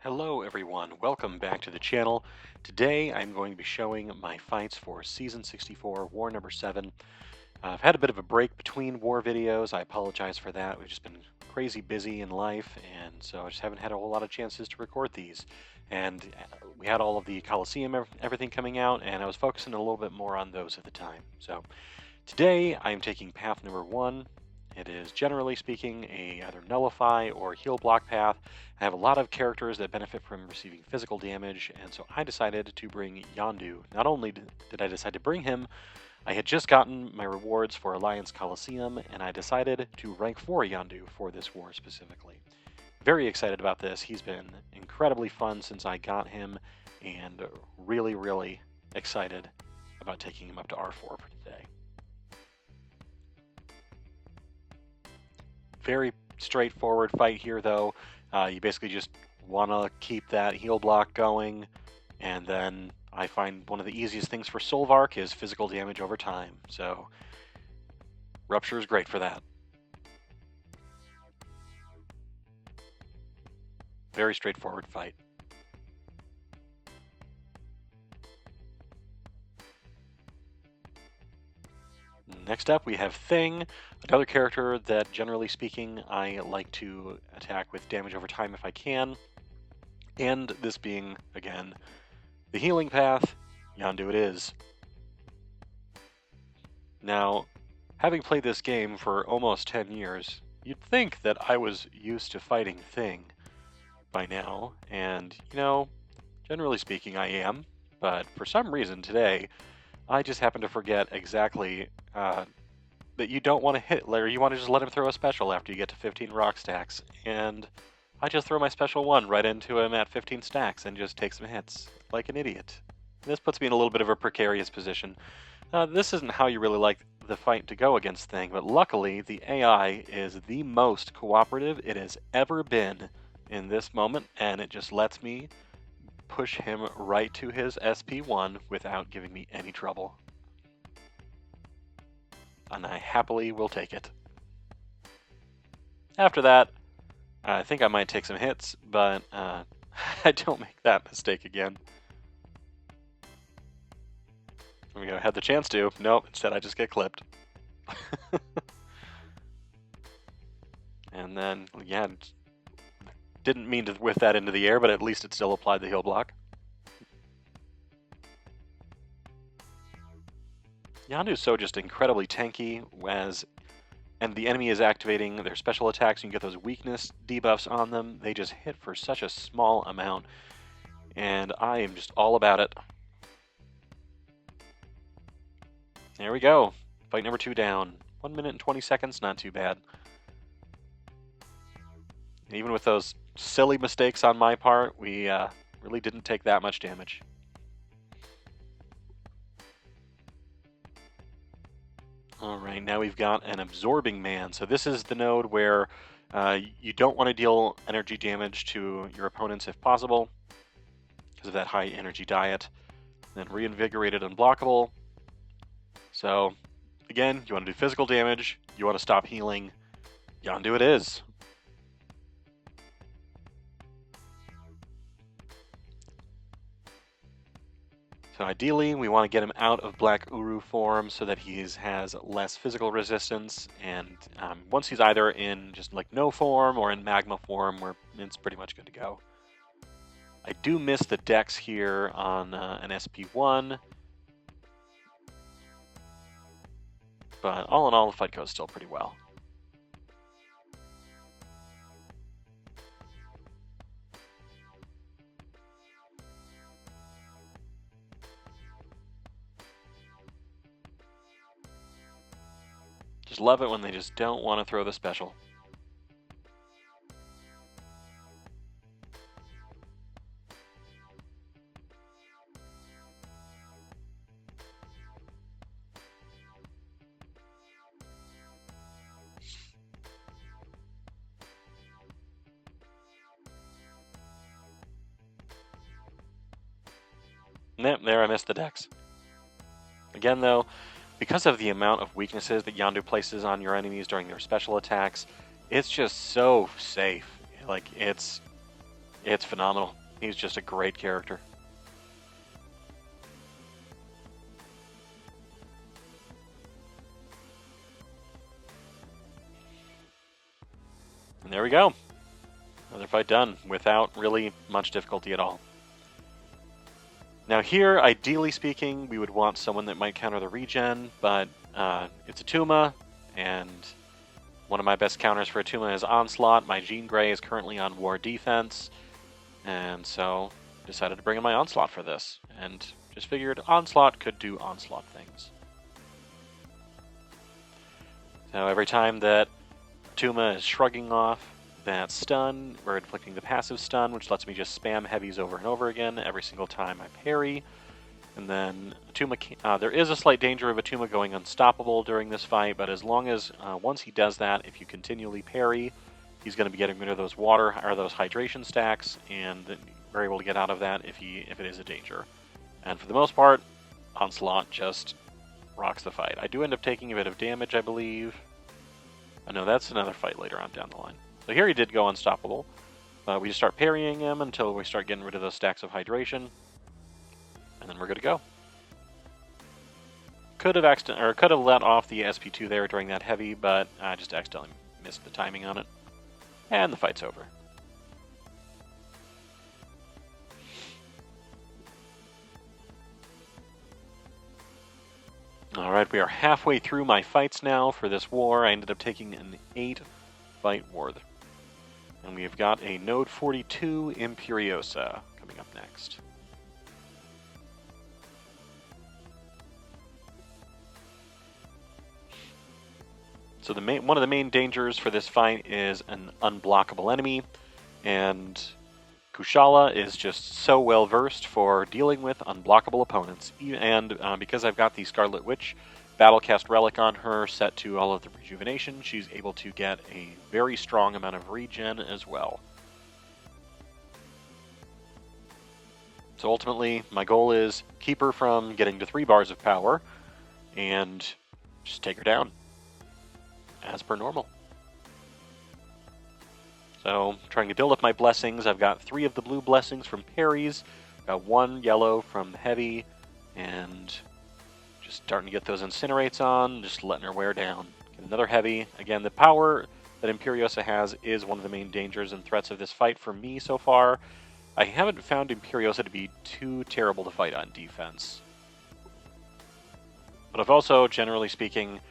Hello everyone, welcome back to the channel. Today I'm going to be showing my fights for Season 64, War number 7. I've had a bit of a break between war videos, I apologize for that. We've just been crazy busy in life, and so I just haven't had a whole lot of chances to record these. And we had all of the Coliseum, everything coming out, and I was focusing a little bit more on those at the time. So today I'm taking path number 1. It is, generally speaking, a either nullify or heal block path. I have a lot of characters that benefit from receiving physical damage, and so I decided to bring Yondu. Not only did I decide to bring him, I had just gotten my rewards for Alliance Coliseum, and I decided to rank 4 Yondu for this war specifically. Very excited about this. He's been incredibly fun since I got him, and really excited about taking him up to R4 for today. Very straightforward fight here, though. You basically just want to keep that heal block going, and then I find one of the easiest things for Solvark is physical damage over time, so Rupture is great for that. Very straightforward fight. Next up, we have Thing, another character that, generally speaking, I like to attack with damage over time if I can. And this being, again, the healing path, Yondu it is. Now, having played this game for almost 10 years, you'd think that I was used to fighting Thing by now, and, generally speaking, I am, but for some reason today, I just happen to forget exactly that you don't want to hit, or you want to just let him throw a special after you get to 15 rock stacks, and I just throw my special 1 right into him at 15 stacks and just take some hits, like an idiot. This puts me in a little bit of a precarious position. This isn't how you really like the fight to go against Thing, but luckily the AI is the most cooperative it has ever been in this moment, and it just lets me push him right to his SP1 without giving me any trouble. And I happily will take it. After that, I think I might take some hits, but I don't make that mistake again. There we go, had the chance to. Nope, instead I just get clipped. And then, yeah, didn't mean to whiff that into the air, but at least it still applied the heal block. Yondu's so just incredibly tanky, and the enemy is activating their special attacks, and you get those weakness debuffs on them. They just hit for such a small amount, and I am just all about it. There we go. Fight number 2 down. 1 minute and 20 seconds, not too bad. Even with those silly mistakes on my part, we really didn't take that much damage. Alright, now we've got an Absorbing Man. So this is the node where you don't want to deal energy damage to your opponents if possible, because of that high energy diet. Then Reinvigorated Unblockable. So, again, you want to do physical damage, you want to stop healing, Yondu it is. So ideally, we want to get him out of Black Uru form so that he has less physical resistance, and once he's either in just like no form or in magma form, it's pretty much good to go. I do miss the dex here on an SP1, but all in all, the fight goes still pretty well. Just love it when they just don't want to throw the special. Nope, there I missed the dex. Again though, because of the amount of weaknesses that Yondu places on your enemies during their special attacks, it's just so safe. Like, it's It's phenomenal. He's just a great character. And there we go. Another fight done without really much difficulty at all. Now here, ideally speaking, we would want someone that might counter the regen, but it's a Tuma, and one of my best counters for a Tuma is Onslaught. My Jean Grey is currently on War Defense, and so decided to bring in my Onslaught for this, and just figured Onslaught could do Onslaught things. So every time that Tuma is shrugging off that stun, we're inflicting the passive stun, which lets me just spam heavies over and over again every single time I parry. And then Tuma, there is a slight danger of a Tuma going unstoppable during this fight, but as long as once he does that, if you continually parry, he's going to be getting rid of those water or those hydration stacks, and we're able to get out of that if it is a danger. And for the most part, Onslaught just rocks the fight. I do end up taking a bit of damage, I believe. I know that's another fight later on down the line. So here he did go unstoppable. We just start parrying him until we start getting rid of those stacks of hydration, and then we're good to go. Could have let off the SP2 there during that heavy, but I just accidentally missed the timing on it, and the fight's over. Alright, we are halfway through my fights now for this war. I ended up taking an 8-fight war. And we've got a Node 42 Imperiosa coming up next. So one of the main dangers for this fight is an unblockable enemy, and Kushala is just so well versed for dealing with unblockable opponents. And because I've got the Scarlet Witch Battlecast Relic on her set to all of the rejuvenation, she's able to get a very strong amount of regen as well. So ultimately, my goal is keep her from getting to 3 bars of power and just take her down as per normal. So trying to build up my blessings. I've got 3 of the blue blessings from parries, got 1 yellow from heavy, and just starting to get those incinerates on, just letting her wear down. Get another heavy. Again, the power that Imperiosa has is one of the main dangers and threats of this fight for me so far. I haven't found Imperiosa to be too terrible to fight on defense. But I've also, generally speaking,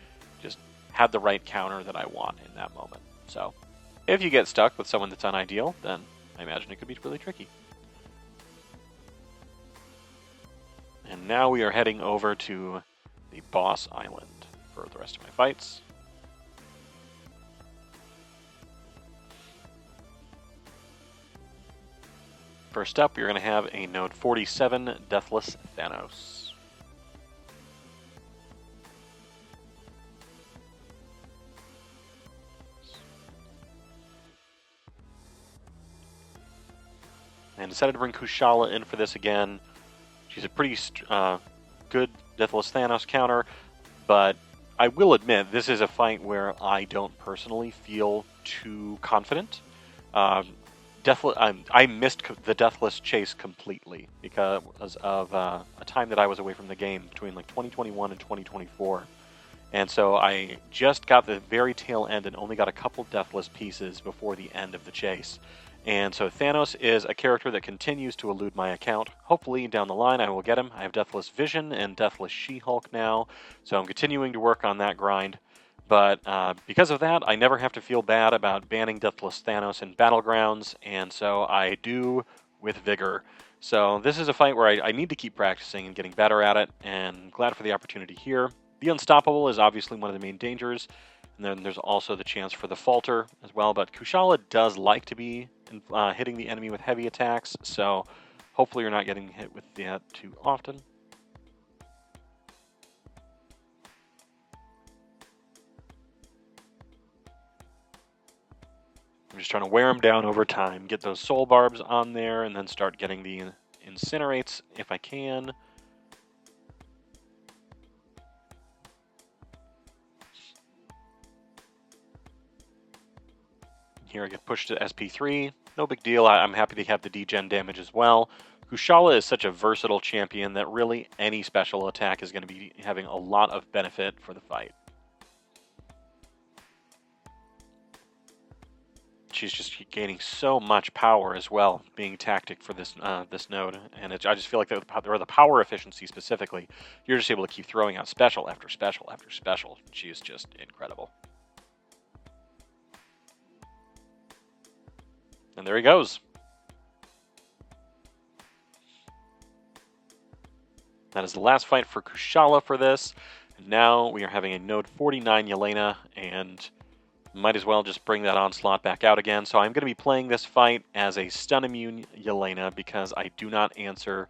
just had the right counter that I want in that moment. So if you get stuck with someone that's unideal, then I imagine it could be really tricky. And now we are heading over to the boss island for the rest of my fights. First up, you're going to have a Node 47 Deathless Thanos. And decided to bring Kushala in for this again. She's a pretty good Deathless Thanos counter, but I will admit this is a fight where I don't personally feel too confident. I missed the Deathless Chase completely because of a time that I was away from the game between like 2021 and 2024. And so I just got the very tail end and only got a couple Deathless pieces before the end of the chase. And so Thanos is a character that continues to elude my account. Hopefully down the line I will get him. I have Deathless Vision and Deathless She-Hulk now, so I'm continuing to work on that grind. But because of that, I never have to feel bad about banning Deathless Thanos in Battlegrounds, and so I do with vigor. So this is a fight where I need to keep practicing and getting better at it, and I'm glad for the opportunity here. The Unstoppable is obviously one of the main dangers, and then there's also the chance for the Falter as well, but Kushala does like to be hitting the enemy with heavy attacks, so hopefully you're not getting hit with that too often. I'm just trying to wear them down over time, get those soul barbs on there, and then start getting the incinerates if I can. Here I get pushed to SP3, no big deal. I'm happy to have the degen damage as well. Kushala is such a versatile champion that really any special attack is going to be having a lot of benefit for the fight. She's just gaining so much power as well, being tactic for this this node, and I just feel like the power efficiency specifically, you're just able to keep throwing out special after special after special. She's just incredible. And there he goes. That is the last fight for Kushala for this. And now we are having a node 49 Yelena, and might as well just bring that Onslaught back out again. So I'm going to be playing this fight as a stun immune Yelena because I do not answer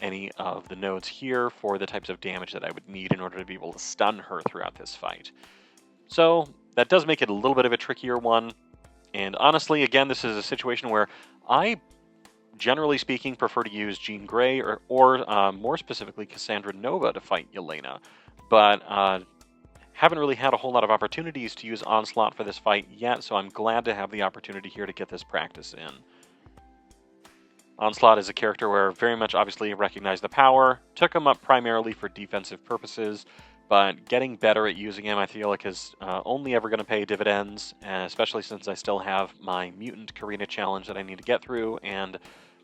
any of the nodes here for the types of damage that I would need in order to be able to stun her throughout this fight. So that does make it a little bit of a trickier one. And honestly, again, this is a situation where I, generally speaking, prefer to use Jean Grey or more specifically Cassandra Nova to fight Yelena. But haven't really had a whole lot of opportunities to use Onslaught for this fight yet, so I'm glad to have the opportunity here to get this practice in. Onslaught is a character where very much obviously recognize the power, took him up primarily for defensive purposes, but getting better at using him I feel like is only ever going to pay dividends, especially since I still have my Mutant Karina challenge that I need to get through, and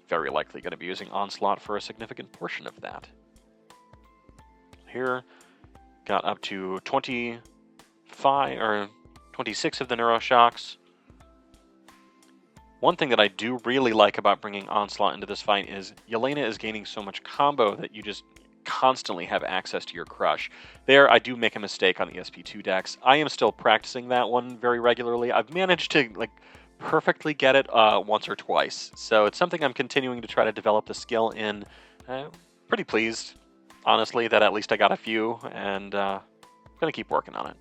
very likely going to be using Onslaught for a significant portion of that. Here, got up to 25 or 26 of the Neuroshocks. One thing that I do really like about bringing Onslaught into this fight is Yelena is gaining so much combo that you just constantly have access to your crush. There, I do make a mistake on the SP2 decks. I am still practicing that one very regularly. I've managed to perfectly get it once or twice, so it's something I'm continuing to try to develop the skill in. Pretty pleased, honestly, that at least I got a few, and I'm going to keep working on it.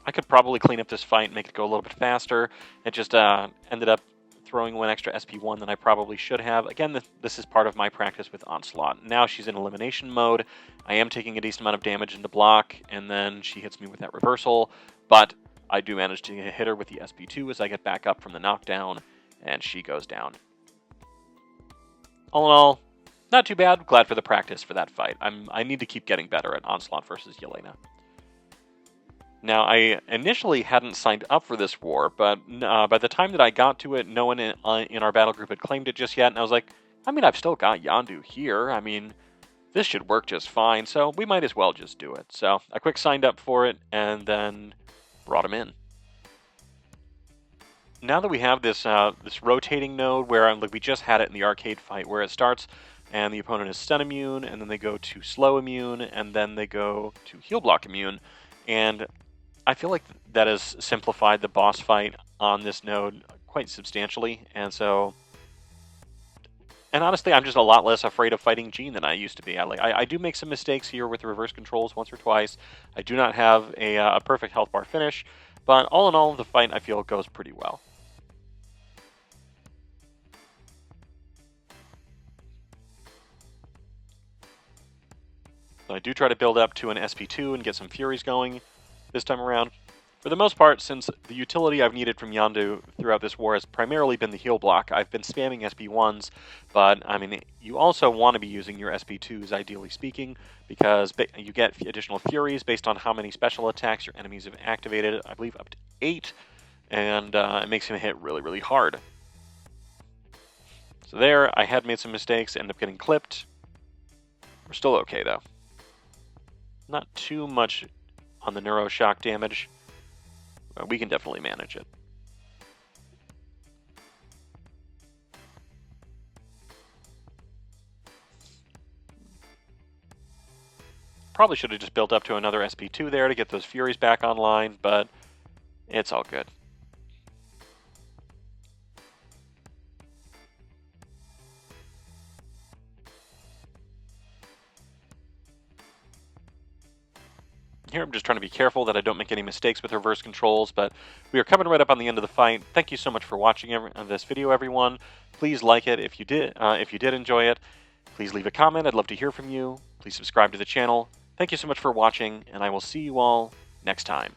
I could probably clean up this fight and make it go a little bit faster. It just ended up throwing one extra SP1 than I probably should have. Again, this is part of my practice with Onslaught. Now she's in elimination mode. I am taking a decent amount of damage into block, and then she hits me with that reversal, but I do manage to hit her with the SP2 as I get back up from the knockdown, and she goes down. All in all, not too bad. Glad for the practice for that fight. I need to keep getting better at Onslaught versus Yelena. Now, I initially hadn't signed up for this war, but by the time that I got to it, no one in our battle group had claimed it just yet, and I was like, I mean, I've still got Yondu here. I mean, this should work just fine, so we might as well just do it. So I quick signed up for it, and then brought him in. Now that we have this this rotating node where we just had it in the arcade fight, where it starts and the opponent is stun immune, and then they go to slow immune, and then they go to heal block immune, and I feel like that has simplified the boss fight on this node quite substantially, and honestly, I'm just a lot less afraid of fighting Jean than I used to be. I do make some mistakes here with reverse controls once or twice. I do not have a perfect health bar finish, but all in all, the fight I feel goes pretty well. I do try to build up to an SP2 and get some Furies going this time around. For the most part, since the utility I've needed from Yondu throughout this war has primarily been the heal block, I've been spamming SP1s, but I mean, you also want to be using your SP2s, ideally speaking, because you get additional Furies based on how many special attacks your enemies have activated, I believe up to 8, and it makes him hit really, really hard. So there, I had made some mistakes, ended up getting clipped. We're still okay, though. Not too much on the Neuroshock damage. We can definitely manage it. Probably should have just built up to another SP2 there to get those Furies back online, but it's all good. Here I'm just trying to be careful that I don't make any mistakes with reverse controls, but we are coming right up on the end of the fight. Thank you so much for watching this video, everyone. Please like it if you did enjoy it. Please leave a comment. I'd love to hear from you. Please subscribe to the channel. Thank you so much for watching, and I will see you all next time.